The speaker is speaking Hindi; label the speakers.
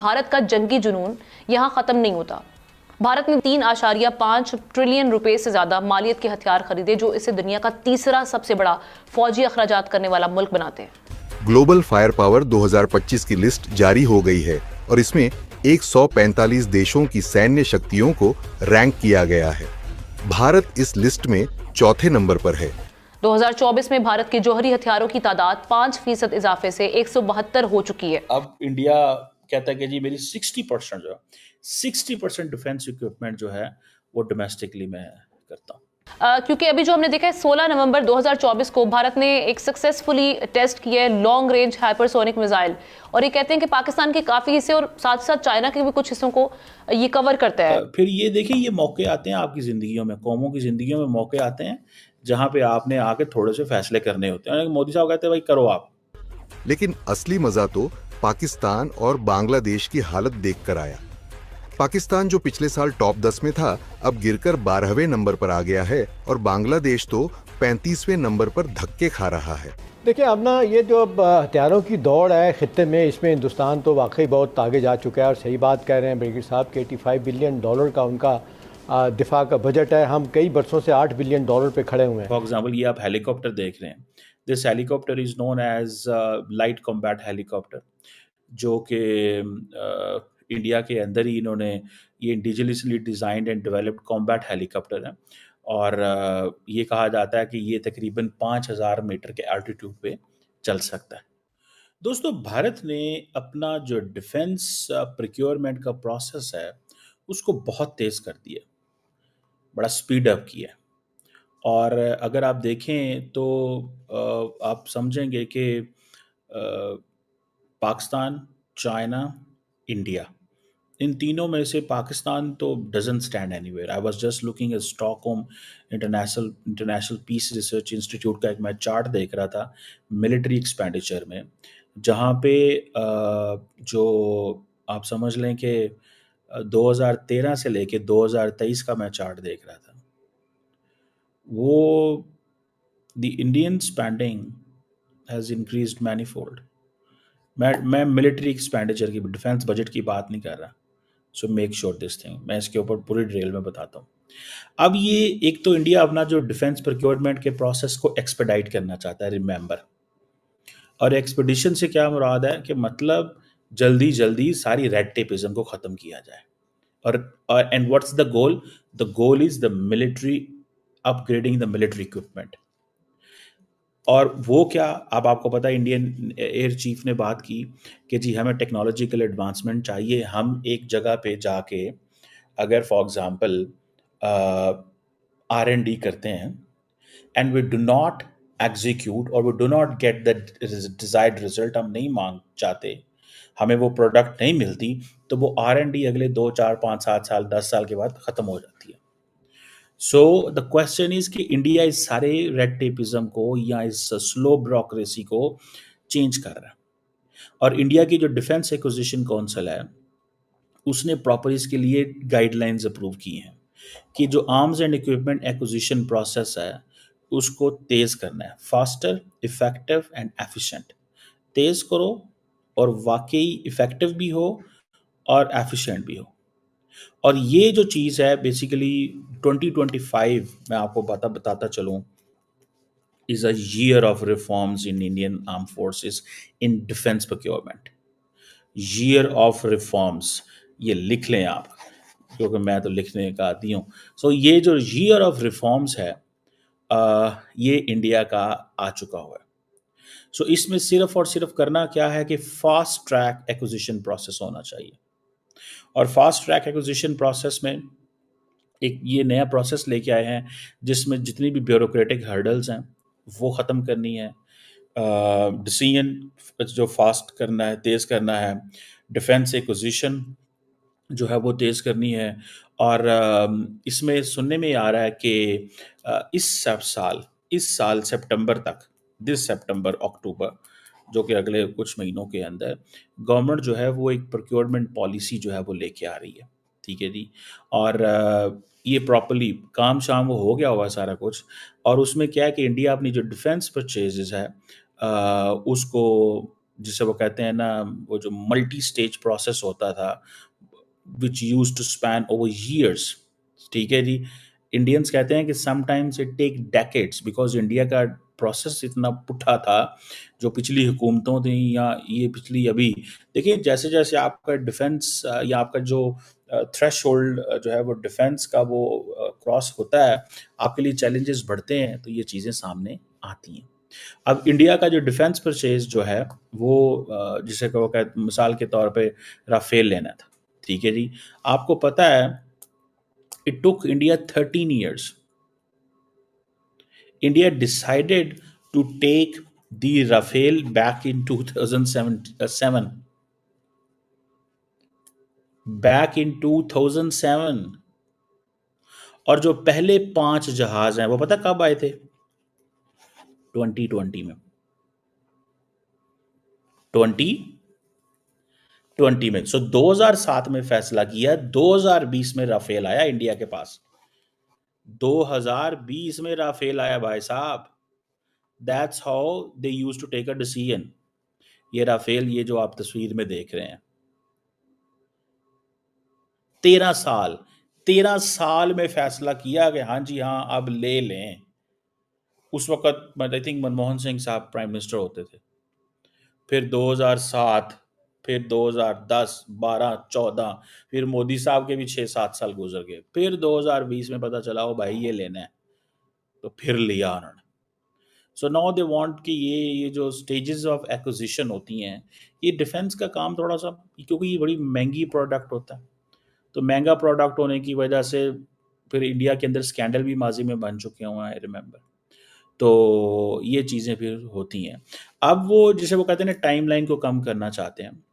Speaker 1: भारत का जंगी जुनून यहां खत्म नहीं होता। भारत ने 3.5 ट्रिलियन रुपए से ज्यादा मालियत के हथियार खरीदे, जो इसे दुनिया का तीसरा सबसे बड़ा फौजी अखराजात करने वाला मुल्क बनाते हैं।
Speaker 2: ग्लोबल फायर पावर 2025 की लिस्ट जारी हो गई है और इसमें 145 देशों की सैन्य शक्तियों को रैंक किया गया है। भारत इस लिस्ट में चौथे नंबर पर है।
Speaker 1: 2024 में भारत के जौहरी हथियारों की तादाद 5% इजाफे से 172 हो चुकी है।
Speaker 3: अब इंडिया कहता है कि जी मेरी 60% जो है 60% डिफेंस इक्विपमेंट जो है वो डोमेस्टिकली मैं करता हूँ।
Speaker 1: क्योंकि अभी जो हमने देखा है 16 नवंबर 2024 को भारत ने एक सक्सेसफुली टेस्ट किया है लॉन्ग रेंज हाइपरसोनिक मिसाइल, और ये कहते हैं कि पाकिस्तान के काफी हिस्से और साथ साथ चाइना के भी कुछ हिस्सों को ये कवर करता है।
Speaker 3: फिर ये देखिए, ये मौके आते हैं आपकी जिंदगियों में, कौमों की जिंदगियों में मौके आते हैं जहां पे आपने आके थोड़े से फैसले करने होते हैं। मोदी साहब कहते हैं भाई करो आप।
Speaker 2: लेकिन असली मजा तो पाकिस्तान और बांग्लादेश की हालत देखकर आया। पाकिस्तान जो पिछले साल टॉप 10 में था, अब गिरकर 12वें नंबर पर आ गया है और बांग्लादेश तो 35वें नंबर पर धक्के खा रहा है।
Speaker 4: देखिए, अब ना ये जो अब हथियारों की दौड़ है खित्ते में, इसमें हिंदुस्तान तो वाकई बहुत आगे जा चुका है और सही बात कह रहे हैं ब्रिगेड साहब के। $85 बिलियन का उनका दिफा का बजट है। हम कई बरसों से $8 बिलियन पे खड़े हुए हैं।
Speaker 3: फॉर एग्जाम्पल ये आप हेलीकॉप्टर देख रहे हैं, this helicopter is known as light combat helicopter, जो कि इंडिया के अंदर ही इन्होंने ये indigenously designed and developed combat helicopter है। और ये कहा जाता है कि ये तकरीबन 5000 मीटर के एल्टीट्यूड पे चल सकता है। दोस्तों, भारत ने अपना जो डिफेंस प्रोक्योरमेंट का प्रोसेस है उसको बहुत तेज़ कर दिया, बड़ा स्पीड अप किया। और अगर आप देखें तो आप समझेंगे कि पाकिस्तान, चाइना, इंडिया, इन तीनों में से पाकिस्तान तो doesn't stand anywhere. I was just looking at Stockholm International Peace Research Institute का एक मैं चार्ट देख रहा था मिलिट्री एक्सपेंडिचर में, जहाँ पे जो आप समझ लें कि 2013 से लेके 2023 का मैं चार्ट देख रहा था, वो the Indian spending has increased manifold. मैं मिलिट्री एक्सपेंडिचर की, डिफेंस बजट की बात नहीं कर रहा। So make sure this thing, मैं इसके ऊपर पूरी डिटेल में बताता हूँ। अब ये एक तो इंडिया अपना जो डिफेंस प्रोक्योरमेंट के प्रोसेस को एक्सपेडाइट करना चाहता है, रिमेंबर। और एक्सपेडिशन से क्या मुराद है कि मतलब जल्दी जल्दी सारी रेड टेपिज्म को ख़त्म किया जाए। और and what's the goal? The goal is the military upgrading the military equipment. और वो क्या, अब आपको पता है इंडियन एयर चीफ ने बात की कि जी हमें टेक्नोलॉजिकल एडवांसमेंट चाहिए। हम एक जगह पे जाके अगर फॉर एग्जांपल R&D करते हैं and we do not execute और we do not get the desired result, हम नहीं मांग चाहते, हमें वो प्रोडक्ट नहीं मिलती, तो वो R&D अगले 2, 4, 5, 7 साल 10 साल के बाद ख़त्म हो जाती है। सो द क्वेश्चन इज कि इंडिया इस सारे रेड टेपिज्म को या इस स्लो ब्यूरोक्रेसी को चेंज कर रहा है। और इंडिया की जो डिफेंस एक्विजिशन काउंसिल है उसने प्रॉपर इसके लिए गाइडलाइंस अप्रूव की हैं कि जो arms and equipment acquisition process है उसको तेज करना है, फास्टर, इफेक्टिव एंड एफिशिएंट। तेज करो और वाकई इफेक्टिव भी हो और एफिशिएंट भी हो। और ये जो चीज़ है बेसिकली 2025 मैं आपको बताता चलूँ is a year of reforms in Indian armed forces in defense procurement. Year of reforms, ये लिख लें आप, क्योंकि मैं तो लिखने का आदी हूँ। सो ये जो year of reforms है ये इंडिया का आ चुका हुआ है। सो इसमें सिर्फ और सिर्फ करना क्या है कि फास्ट ट्रैक एक्विजिशन प्रोसेस होना चाहिए। और फास्ट ट्रैक एक्विजिशन प्रोसेस में एक ये नया प्रोसेस लेके आए हैं जिसमें जितनी भी ब्यूरोक्रेटिक हर्डल्स हैं वो ख़त्म करनी है, डिसीजन जो फास्ट करना है, तेज़ करना है, डिफेंस एक्विजिशन जो है वो तेज़ करनी है। और इसमें सुनने में आ रहा है कि इस साल सितंबर तक, दिस सितंबर अक्टूबर, जो कि अगले कुछ महीनों के अंदर गवर्नमेंट जो है वो एक प्रोक्योरमेंट पॉलिसी जो है वो लेके आ रही है। ठीक है जी। और ये प्रॉपर्ली काम शाम वो हो गया हुआ है सारा कुछ। और उसमें क्या है कि इंडिया अपनी जो डिफेंस परचेजेस है उसको जिसे वो कहते हैं ना, वो जो मल्टी स्टेज प्रोसेस होता था, which use to span over years. ठीक है जी। इंडियंस कहते हैं कि sometimes it take decades, because India का प्रोसेस इतना पुठा था, जो पिछली हुकूमतों थी या ये पिछली अभी। देखिए, जैसे जैसे आपका डिफेंस या आपका जो थ्रेश होल्ड जो है वो डिफेंस का वो क्रॉस होता है, आपके लिए चैलेंजेस बढ़ते हैं, तो ये चीज़ें सामने आती हैं। अब इंडिया का जो डिफेंस परचेज जो है वो जिसे वो कहते, मिसाल के तौर पे राफेल लेना था। ठीक है जी। आपको पता है, it took India 13 years. India decided to take the Rafale back in 2007, back in 2007। और जो पहले 5 जहाज हैं वो पता कब आए थे? 2020 में। 2020 में। सो 2007 में फैसला किया, 2020 में राफेल आया इंडिया के पास। 2020 में राफेल आया भाई साहब। That's how they use to take a decision. ये राफेल, ये जो आप तस्वीर में देख रहे हैं, 13 साल में फैसला किया कि हाँ जी हाँ अब ले लें। उस वक्त आई थिंक मनमोहन सिंह साहब प्राइम मिनिस्टर होते थे। फिर 2007, फिर 2010, 12, 14, फिर मोदी साहब के भी 6-7 साल गुजर गए। फिर 2020 में पता चला, ओ भाई ये लेना है, तो फिर लिया उन्होंने। सो नाउ दे वांट कि ये जो स्टेजेस ऑफ एक्विजिशन होती हैं, ये डिफेंस का काम थोड़ा सा, क्योंकि ये बड़ी महंगी प्रोडक्ट होता है, तो महंगा प्रोडक्ट होने की वजह से फिर इंडिया के अंदर स्कैंडल भी माजी में बन चुके हुए हैं, आई रिमेंबर। तो ये चीज़ें फिर होती हैं। अब वो जिसे वो कहते हैं ना, टाइमलाइन को कम करना चाहते हैं।